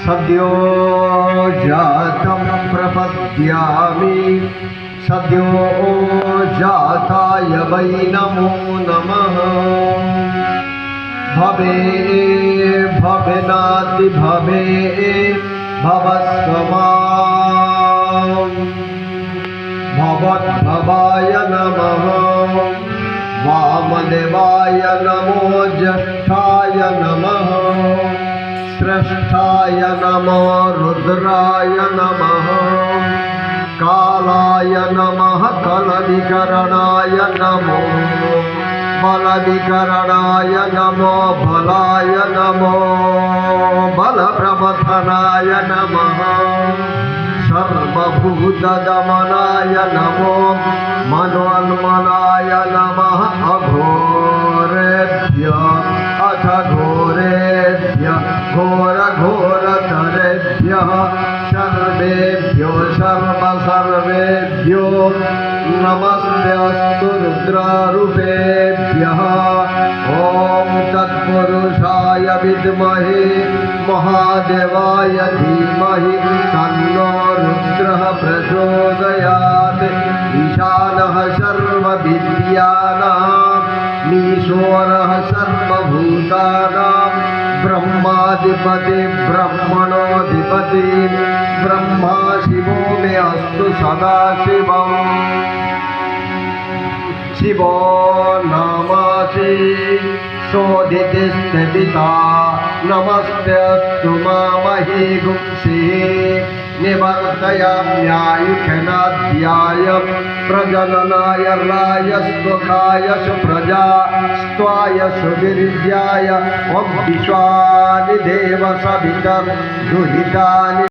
सद्यो जातं प्रपद्यामि सद्यो जाताय वै नमो नमः। भवे भवेनाति भवे भवस्वमां भवद्भवाय नमः। वामदेवाय नमो ज्येष्ठाय नमः। श्रेष्ठाय नमो रुद्राय नमः। कालाय नमः कलविकरणाय नमो बलविकरणाय नमो बलाय नमो बलप्रमथनाय नमः। सर्वभूतदमनाय नमो मनोन्मनाय नमः। अघोरेभ्यः अथ घोरेभ्यः घोरघोरतरेभ्यः सर्वेभ्यो सर्वेभ्यो नमस्तेऽस्तु रुद्रारूपेभ्यः। ॐ तत्पुरुषाय विद्महे महादेवाय धीमहि तन्नो रुद्रः प्रचोदयात्। ईशानः सर्वविद्यानां ईश्वरः सर्वभूतानां ब्रह्माधिपति ब्रह्मणोऽधिपति ब्रह्मा शिवो मे अस्तु सदाशिवम्। शिवो नामासि सोदितिस्थिता नमस्तेऽस्तु मामहि गुंसिः। निवर्तयाम्यायुषनाध्याय प्रजननाय रायस्वकाय सुप्रजा स्त्वाय सुविर्याय ॐ विश्वानि देव सवितर् दुहितानि।